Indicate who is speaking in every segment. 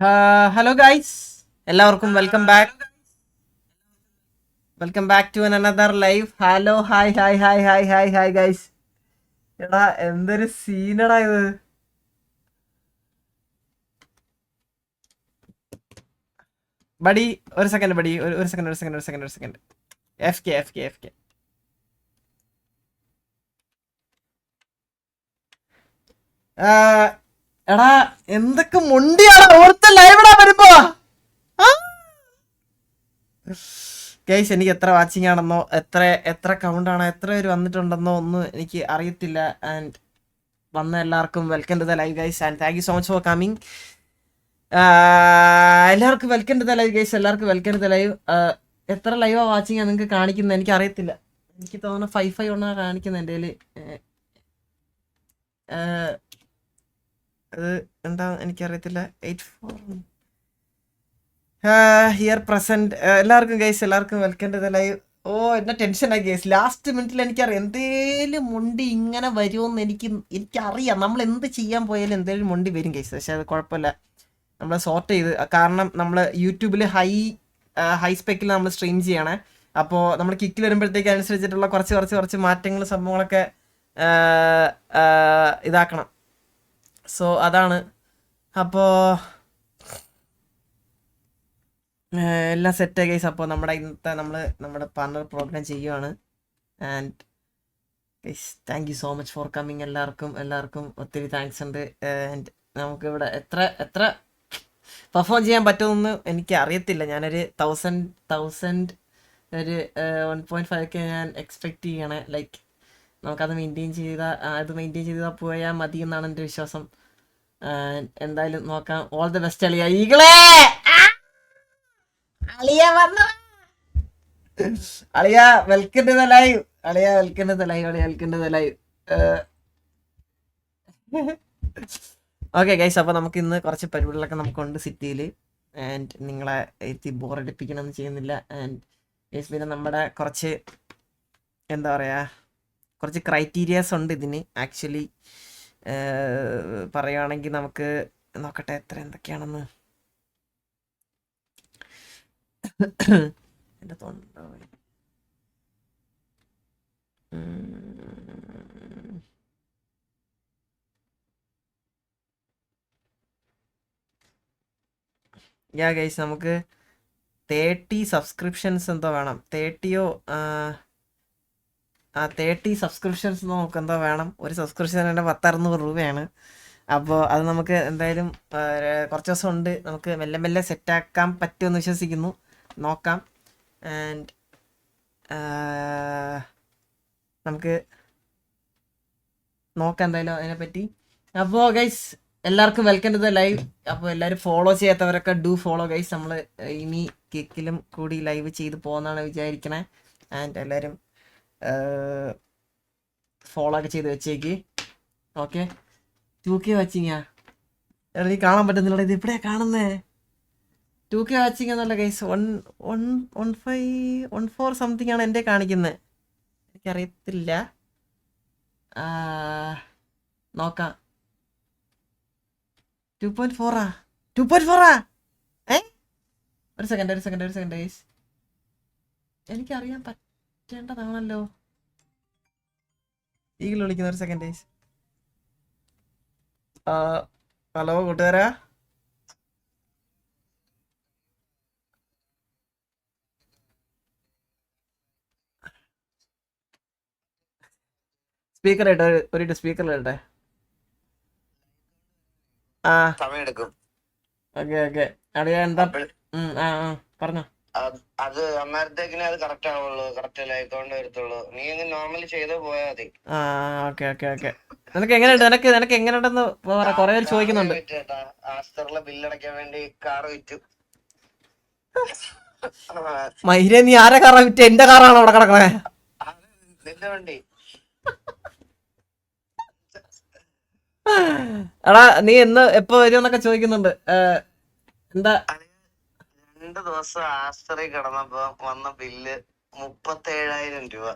Speaker 1: Hello guys, എല്ലാവർക്കും welcome back to another live. Hello, hi hi hi hi hi hi guys. എടാ എന്തൊരു സീനടാ ഇത്. ബഡി ഒരു സെക്കൻഡ്, ബഡി ഒരു സെക്കൻഡ്. F K. എടാ എന്തൊക്കെ മുണ്ടിയാണ് ഓർത്ത ലൈവിടാ വരുമ്പോ. ഗൈസ്, എനിക്ക് എത്ര വാച്ചിങ് ആണെന്നോ എത്ര എത്ര കൗണ്ട് ആണോ എത്ര പേര് വന്നിട്ടുണ്ടെന്നോ ഒന്നും എനിക്ക് അറിയത്തില്ല. ആൻഡ് വന്ന എല്ലാവർക്കും welcome to the live guys and thank you so much for coming. എല്ലാവർക്കും welcome to the live guys, എല്ലാവർക്കും വെൽക്കം ടു ദ ലൈവ്. എത്ര ലൈവാ വാച്ചിങ് നിങ്ങൾക്ക് കാണിക്കുന്നത് എനിക്ക് അറിയത്തില്ല. എനിക്ക് തോന്നുന്നു 5 ഒന്നാ കാണിക്കുന്നത് എൻ്റെ കയ്യിൽ. അത് എന്താ എനിക്കറിയത്തില്ല. 84 ഹിയർ പ്രസന്റ്. എല്ലാവർക്കും ഗൈസ്, എല്ലാവർക്കും വെൽക്കം ടു ദ ലൈവ്. ഓ, എന്നെ ടെൻഷനായി ഗൈസ്. ലാസ്റ്റ് മിനിറ്റിൽ എനിക്കറിയാം എന്തേലും മുണ്ടി ഇങ്ങനെ വരുമെന്ന് എനിക്കറിയാം. നമ്മൾ എന്ത് ചെയ്യാൻ പോയാലും എന്തേലും മുണ്ടി വരും ഗൈസ്. പക്ഷെ അത് കുഴപ്പമില്ല, നമ്മൾ സോർട്ട് ചെയ്ത്. കാരണം നമ്മൾ യൂട്യൂബിൽ ഹൈ സ്പെക്കിൽ നമ്മൾ സ്ട്രീം ചെയ്യണേ. അപ്പോൾ നമ്മൾ കിക്കിൽ വരുമ്പോഴത്തേക്ക് അനുസരിച്ചിട്ടുള്ള കുറച്ച് മാറ്റങ്ങൾ സംഭവങ്ങളൊക്കെ ഇതാക്കണം. സോ അതാണ്. അപ്പോൾ എല്ലാം സെറ്റ് ഗൈസ്. അപ്പോൾ നമ്മുടെ ഇന്നത്തെ നമ്മുടെ പാർട്ണർ പ്രോഗ്രാം ചെയ്യുവാണ്. And guys, thank you so much for coming. എല്ലാവർക്കും ഒത്തിരി താങ്ക്സ് ഉണ്ട്. ആൻഡ് നമുക്കിവിടെ എത്ര പെർഫോം ചെയ്യാൻ പറ്റുമെന്ന് എനിക്ക് അറിയത്തില്ല. ഞാനൊരു 1000 ഒരു 1.5K ഞാൻ എക്സ്പെക്റ്റ് ചെയ്യണേ. ലൈക്ക് നമുക്കത് മെയിൻറ്റെയിൻ ചെയ്താൽ പോയാൽ മതി എന്നാണ് എൻ്റെ വിശ്വാസം. എന്തായാലും നോക്കാം. ഓൾ ദി ബെസ്റ്റ് അളിയ ഈകളെ. അളിയ welcome to the live. Okay guys, അപ്പോൾ നമുക്ക് ഇന്ന് കുറച്ച് പരിപാടികളൊക്കെ നമുക്കുണ്ട് സിറ്റിയിൽ. ആൻഡ് നിങ്ങളെ എത്തി ബോറടിപ്പിക്കണമെന്ന് ചെയ്യുന്നില്ല. ആൻഡ് ഗൈസ്, പിന്നെ നമ്മുടെ കുറച്ച് എന്താ പറയുക, കുറച്ച് ക്രൈറ്റീരിയാസ് ഉണ്ട് ഇതിന്. ആക്ച്വലി പറയുകയാണെങ്കിൽ നമുക്ക് നോക്കട്ടെ എന്തൊക്കെയാണെന്ന്. എൻ്റെ തൊണ്ട ഗൈസ്, നമുക്ക് 30 സബ്സ്ക്രിപ്ഷൻസ് എന്തോ വേണം. 30 സബ്സ്ക്രിപ്ഷൻസ് നമുക്ക് എന്തോ വേണം. ഒരു സബ്സ്ക്രിപ്ഷൻ തന്നെ 10-600 രൂപയാണ്. അപ്പോൾ അത് നമുക്ക് എന്തായാലും കുറച്ച് ദിവസം ഉണ്ട്. നമുക്ക് മെല്ലെ സെറ്റാക്കാൻ പറ്റുമെന്ന് വിശ്വസിക്കുന്നു. നോക്കാം. ആൻഡ് നമുക്ക് നോക്കാം എന്തായാലും അതിനെപ്പറ്റി. അപ്പോൾ ഗൈസ്, എല്ലാവർക്കും വെൽക്കം ടു ദ ലൈവ്. അപ്പോൾ എല്ലാവരും ഫോളോ ചെയ്യാത്തവരൊക്കെ ഡു ഫോളോ ഗൈസ്. നമ്മൾ ഇനി കിക്കിലും കൂടി ലൈവ് ചെയ്ത് പോകുന്നതാണ് വിചാരിക്കണേ. ആൻഡ് എല്ലാവരും ഫോളോ ഒക്കെ ചെയ്ത് വെച്ചേക്ക്. ഓക്കെ, 2K വാച്ചിങ്ങാ നീ കാണാൻ പറ്റുന്നില്ല. ഇത് എവിടെയാ കാണുന്നേ? 2K വാച്ചിങ് എന്നല്ല ഗൈസ്, 114 സംതിങ് ആണ് എൻ്റെ കാണിക്കുന്നത്. എനിക്കറിയത്തില്ല, നോക്കാം. 2.4 2.4 ഏ ഒരു സെക്കൻഡ് ഗൈസ്, എനിക്കറിയാൻ പറ്റേണ്ടതാണല്ലോ. ഈഗിൾ വിളിക്കുന്ന ഒരു സെക്കൻഡ് ഗൈസ്. ഹലോ കൂട്ടുകാരാ, സ്പീക്കർ ഇട്ടെ, ഒരു സ്പീക്കറിൽ ഇട്ടെ. ആ സമയം. ഓക്കെ അറിയാ എന്താ. പറഞ്ഞോ. അത് അന്നേരത്തേക്കിനെ അത് കറക്റ്റ് ആവുള്ളൂ, കറക്റ്റ് അല്ല അക്കൗണ്ട് വരത്തുള്ളൂ. നീ അങ്ങ് നോർമലി ചെയ്ത് പോയാൽ മതി. ഓക്കെ. നിനക്ക് എങ്ങനെയുണ്ടെന്ന് കൊറേ പേര് ചോദിക്കുന്നുണ്ട്. ആസ്റ്ററിലെ ബില്ലടയ്ക്കാൻ വേണ്ടി കാറ് വിറ്റു. മഹിരെ, നീ ആരെ കാറാ വിറ്റ്? എന്റെ കാറാണോ അവിടെ കിടക്കണേ? നിന്റെ വണ്ടി. എടാ, നീ എപ്പോ വരുമെന്നൊക്കെ ചോദിക്കുന്നുണ്ട്. എന്താ 2 ദിവസം ആസ്റ്ററിൽ കിടന്നപ്പോ വന്ന ബില്ല് 37,000 രൂപ.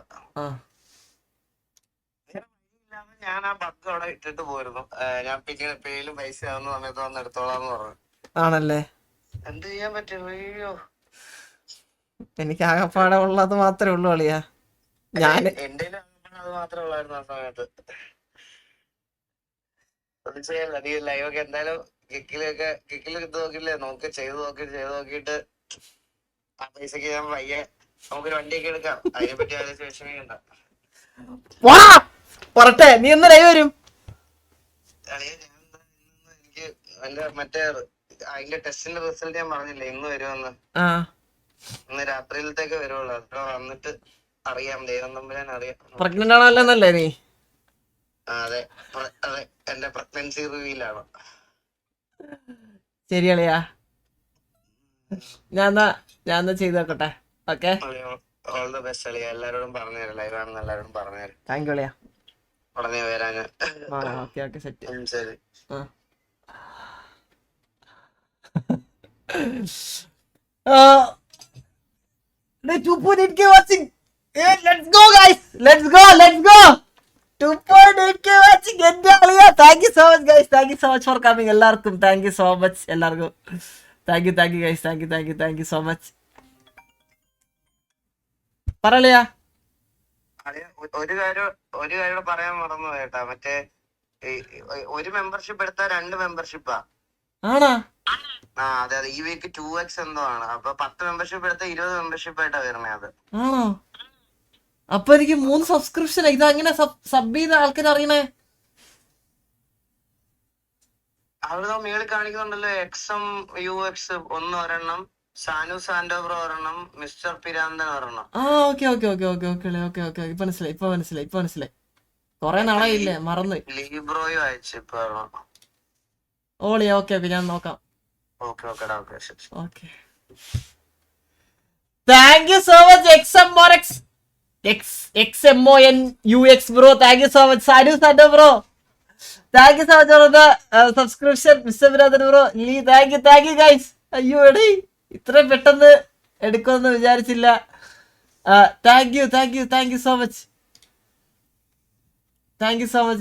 Speaker 1: ഞാൻ ആ ബഗ് അവിടെ ഇട്ടിട്ട് പോയിരുന്നു. ഞാൻ പിന്നെ പേയിലും പൈസ ആവുന്ന സമയത്ത് വന്ന് എടുത്തോളാന്ന് പറഞ്ഞു. ആണല്ലേ?
Speaker 2: എന്ത് ചെയ്യാൻ പറ്റും? അയ്യോ,
Speaker 1: എനിക്ക് ആകെപ്പാടെ ഉള്ളത് മാത്രമേ ഉള്ളൂ അളിയാ.
Speaker 2: എന്റെ അത് മാത്രമേ ഉള്ളായിരുന്നു ആ സമയത്ത്. ഒന്നും ചെയ്യാനില്ല. നീ ലൈവൊക്കെ എന്തായാലും കിക്കിൽ ഇത് നോക്കില്ലേ, ചെയ്ത് നോക്കിയിട്ട് ആ പൈസക്ക് ഞാൻ പയ്യെ നമുക്കൊരു വണ്ടിയൊക്കെ എടുക്കാം. അതിനെപ്പറ്റി ആലോചിച്ച് വിഷമിക്കണ്ട.
Speaker 1: പറട്ടെ, നീ എന്ന് ലൈവ് വരും?
Speaker 2: എനിക്ക് എന്റെ മറ്റേ അതിന്റെ ടെസ്റ്റിന്റെ റിസൾട്ട് ഞാൻ പറഞ്ഞില്ലേ, ഇന്ന് വരുമെന്ന്. ഇന്ന് രാത്രിയിലത്തേക്ക് വരുവുള്ളൂ. അപ്പൊ വന്നിട്ട് അറിയാം, ദൈവം തമ്പുരാൻ അറിയാം.
Speaker 1: പ്രഗ്നന്റ് ആണല്ലേ നീ?
Speaker 2: അതെ അതെ, എന്റെ പ്രഗ്നൻസി റിവീലാണ്.
Speaker 1: ശരിയളിയാ, ഞാൻ ചെയ്ത് നോക്കട്ടെ. ഓക്കെ,
Speaker 2: ഓൾ ദ ബെസ്റ്റ് അളിയ. എല്ലാരോടും പറഞ്ഞുതരാം, ലൈവ് ആണെന്ന് എല്ലാരോടും പറഞ്ഞുതരാം.
Speaker 1: താങ്ക് യു അളിയാ.
Speaker 2: ഉടനെ വരാന്.
Speaker 1: Okay set.
Speaker 2: ശരി.
Speaker 1: The 2.8k watching. Hey, let's go guys. Let's go. 2.8k watching. Thank you so much guys. Thank you so much for coming. എല്ലാവർക്കും thank you so much. എല്ലാവർക്കും thank you guys. Thank you so much. പറയലയാ.
Speaker 2: ഒരു കാര്യം പറയാൻ മറന്നു കേട്ടാ. മറ്റേ ഒരു membership എടുത്താൽ 2 മെമ്പർഷിപ്പാ.
Speaker 1: ആണാ?
Speaker 2: അതെ, ഈ വീക്ക് 2x എന്തോ ആണ്. അപ്പൊ 10 മെമ്പർഷിപ്പ് എടുത്താൽ 20 മെമ്പർഷിപ്പ് ആയിട്ടാ വരണേ. അത്
Speaker 1: ആണോ? അപ്പൊ എനിക്ക് 3 സബ്സ്ക്രിപ്ഷൻ. ഇത് അങ്ങനെ സബ് ചെയ്ത ആൾക്കാർ അറിയണേ?
Speaker 2: അവിടെ മേളിൽ കാണിക്കുന്നുണ്ടല്ലോ, XMUX ഒരെണ്ണം, സാനു സാന്റോബ്രോ ഒരെണ്ണം, മിസ്റ്റർ പിരാന്തൻ ഒരെണ്ണം.
Speaker 1: ഓക്കെ. ഇപ്പൊ മനസ്സിലായി. കൊറേ നാളായില്ലേ, മറന്നു.
Speaker 2: ലീബ്രോയും അയച്ചു ഇപ്പൊ.
Speaker 1: ഓളിയാ, ഓക്കെ ഞാൻ നോക്കാം.
Speaker 2: Okay.
Speaker 1: Thank you so much XMONUX bro. Thank you so much. Sadu bro. Thank you so much for the subscription, Mr. Brother bro. Lee, thank you guys. അയ്യോ എടീ, ഇത്രയും പെട്ടെന്ന് എടുക്കുമെന്ന് വിചാരിച്ചില്ല. Thank you so much.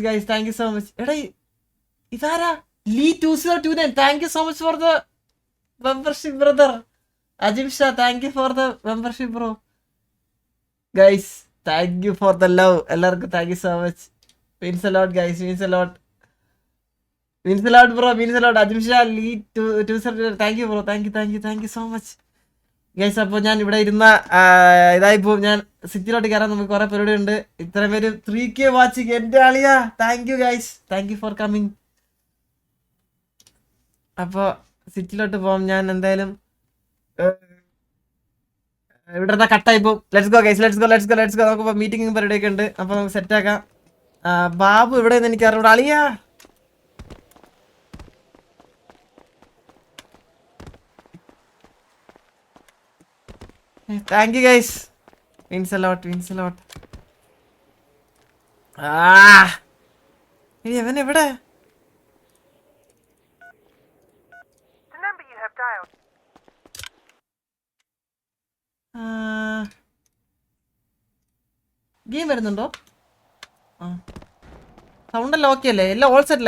Speaker 1: Guys, thank you so much. എടേ, ഇതാരാ? Lee 2029. Thank you so much for the membership brother. Ajim Shah, thank you for the membership bro. Guys, thank you for the love. എല്ലാവർക്കും thank you so much. Means a lot guys, means a lot bro. Ajim Shah, Lee 229. Thank you bro. Thank you so much guys. അപ്പോൾ ഞാൻ ഇവിടെ ഇരുന്ന ഇതായിപ്പോ ഞാൻ സിറ്റിയിലോട്ട് കയറാൻ. നമുക്ക് കുറെ പരിപാടി ഉണ്ട്. ഇത്രയും പേര് 3k വാച്ചിങ്. എന്റെ ആളിയാ, thank you guys. Thank you for coming. അപ്പോൾ സിറ്റിയിലോട്ട് പോകാം. ഞാൻ എന്തായാലും ഇവിടെ കട്ടായി പോകും. Let's go guys, let's go. നമുക്ക് മീറ്റിംഗ് പരിപാടി ഒക്കെ ഉണ്ട്. അപ്പോൾ നമുക്ക് സെറ്റ് ആക്കാം. ബാബു ഇവിടെ നിന്ന് എനിക്ക് അറിയൂടെ അളിയാ. Thank you guys, means a ലോട്ട്. ഇവൻ എവിടെ? ഗെയിം വരുന്നുണ്ടോ? സൗണ്ട് എല്ലാം ഓക്കെ അല്ലേ? എല്ലാം ഓൾ സെറ്റ്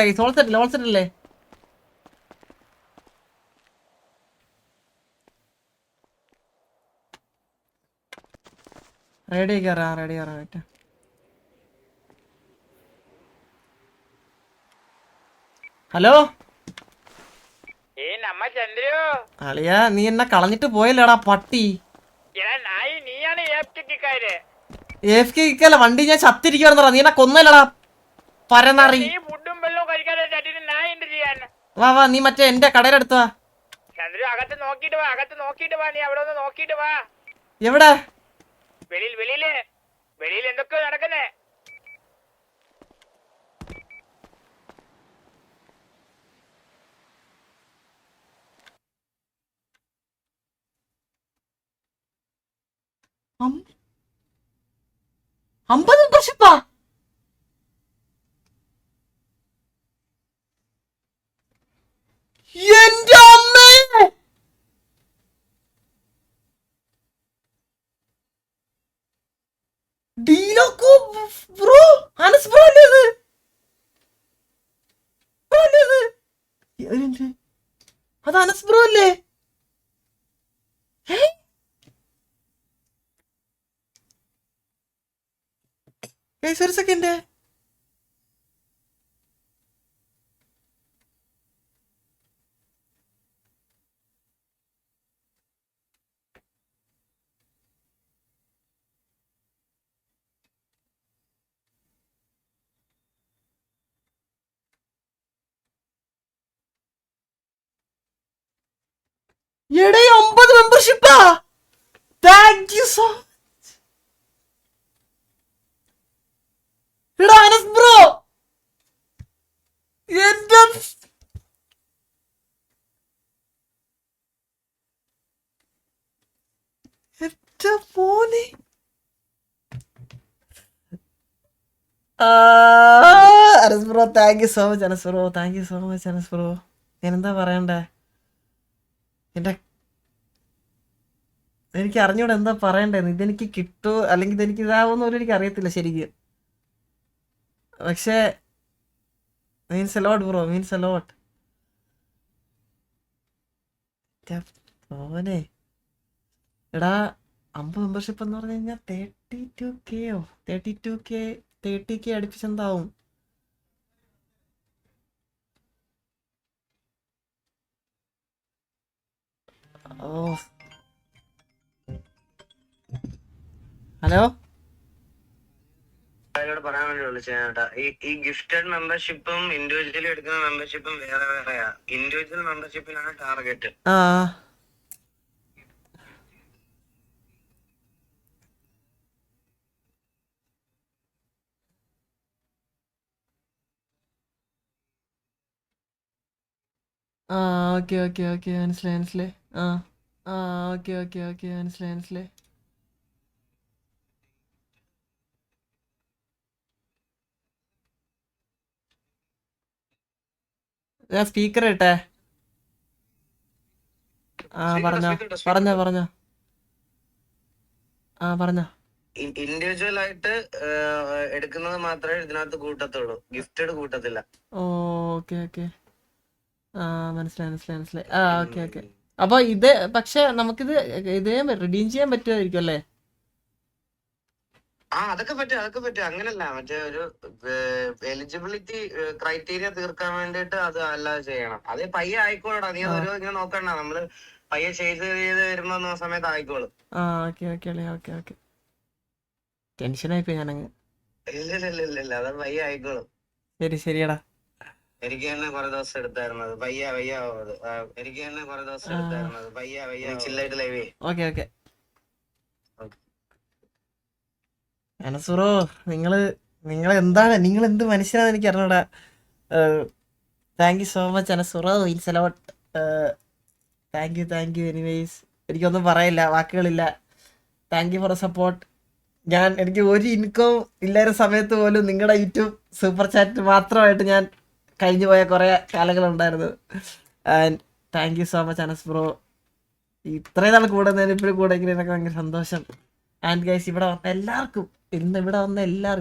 Speaker 1: അല്ലേ? റെഡി ആറാ. ഹലോ അളിയാ, നീ എന്നെ കളഞ്ഞിട്ട് പോയല്ലേടാ പട്ടി. AFK വണ്ടി ഞാൻ ചത്തിരിക്കുവാ. നീ എന്നെ കൊന്നല്ലടാ പരന്നറി. വാ നീ മറ്റേ എന്റെ കടയുടെ അടുത്ത് വാ. എവിടെ?
Speaker 3: വെളിയിൽ എന്തൊക്കെയോ നടക്കുന്നേ.
Speaker 1: അമ്പത് മെമ്പർഷിപ്പാ? എന്റെ അമ്മേ, ഡീലോക്കോ ബ്രോ, അനസ് ബ്രോ അല്ലേ ഇത്? അത് അനസ് ബ്രോ അല്ലേ? ഗൈസ് ഒരു സെക്കൻഡ്. എടേ 50 മെമ്പർഷിപ്പാ. താങ്ക് യു സോ എടാ അനസ് ബ്രോ എന്റെ എന്റെ മോനെ. Anas bro thank you so much. Anas bro thank you so much. Anas bro ഞാൻ എന്താ പറയണ്ടേ? എന്റെ എനിക്ക് അറിഞ്ഞൂടെ എന്താ പറയണ്ടേന്ന്. ഇതെനിക്ക് കിട്ടുമോ അല്ലെങ്കിൽ ഇതെനിക്ക് ഇതാവുന്ന പോലും എനിക്ക് അറിയത്തില്ല ശരിക്കും. പക്ഷേ means allot bro, means allot. മോനെ എടാ 50 മെമ്പർഷിപ്പ് എന്ന് പറഞ്ഞു കഴിഞ്ഞാൽ 32K 32K 30K അടുപ്പിച്ചെന്താവും? ഓ ഹലോ
Speaker 2: അതിനോട് പറയാൻ വേണ്ടി വിളിച്ചേട്ടാ. ഈ ഗിഫ്റ്റഡ് മെമ്പർഷിപ്പും ഇൻഡിവിജ്വലി എടുക്കുന്ന മെമ്പർഷിപ്പും വേറെ വേറെയാ. ഇൻഡിവിജ്വൽ മെമ്പർഷിപ്പിനാണ് ടാർഗറ്റ്.
Speaker 1: ആ ആ ഓക്കെ ഓക്കെ ഓക്കെ മനസ്സിലായി മനസ്സിലായി. ആ ആ ഓക്കെ ഓക്കെ ഓക്കെ മനസ്സിലായി മനസ്സിലായി. ഞാൻ സ്പീക്കർ ഇട്ടെ. ആ പറഞ്ഞോ പറഞ്ഞോ പറഞ്ഞോ. ആ പറഞ്ഞോ.
Speaker 2: ഇൻഡിവിജ്വൽ ആയിട്ട് എടുക്കുന്നത് മാത്രമേ ഇതിനകത്ത് കൂട്ടത്തുള്ളൂ, ഗിഫ്റ്റഡ് കൂട്ടത്തില്ല.
Speaker 1: ഓ ഓക്കെ ഓക്കെ. ആ മനസ്സിലായി മനസ്സിലായി മനസ്സിലായി. ആ ഓക്കെ ഓക്കെ. അപ്പൊ ഇത് പക്ഷെ നമുക്കിത് ഇതേ റിഡീം ചെയ്യാൻ പറ്റുമായിരിക്കും അല്ലേ?
Speaker 2: അതൊക്കെ പറ്റും, അതൊക്കെ പറ്റും. അങ്ങനല്ല, മറ്റേ ഒരു എലിജിബിലിറ്റി ക്രൈറ്റീരിയ തീർക്കാൻ വേണ്ടിട്ട് അത് അല്ലാതെ ചെയ്യണം. അത് പയ്യെ ആയിക്കോളടാ. നീ അത് ഒരു ഇങ്ങനെ നോക്കണ്ട. നമ്മള് പയ്യെ ചെയ്ത് വരുമ്പോ സമയത്ത് ആയിക്കോളും.
Speaker 1: ആ ഓക്കെ ഓക്കെ അല്ലേ. Okay okay. ടെൻഷനായിപ്പോയി ഞാനങ്ങ്.
Speaker 2: ഇല്ല അത് പയ്യെ ആയിക്കോളും.
Speaker 1: ശരി ശരിയടാ.
Speaker 2: എനിക്ക് തന്നെ കുറെ ദിവസം എടുത്തായിരുന്നത്. എനിക്ക് തന്നെ കുറെ ദിവസം എടുത്തായിരുന്നത്. ചില്ലായിട്ട് ലൈവേ.
Speaker 1: Okay okay. അനസുറോ നിങ്ങൾ എന്താണ്, നിങ്ങൾ എന്ത് മനുഷ്യനാണെന്ന് എനിക്ക് അറിഞ്ഞൂടാ. താങ്ക് യു സോ മച്ച് അനസുറോ. Means a lot. Thank you anyways. എനിക്കൊന്നും പറയില്ല, വാക്കുകളില്ല. Thank you for support. എനിക്ക് ഒരു ഇൻകം ഇല്ലാത്ത സമയത്ത് പോലും നിങ്ങളുടെ യൂട്യൂബ് സൂപ്പർ ചാറ്റ് മാത്രമായിട്ട് ഞാൻ കഴിഞ്ഞു പോയ കുറേ കാലങ്ങളുണ്ടായിരുന്നു. And thank you so much Anas bro. ഇത്രയും നാൾ കൂടെ ഇപ്പോഴും കൂടെ എനിക്ക് ഭയങ്കര സന്തോഷം. ആൻഡ് ഗൈസ് ഇവിടെ വന്ന എല്ലാവർക്കും, ഇന്ന് ഇവിടെ വന്ന എല്ലാവർക്കും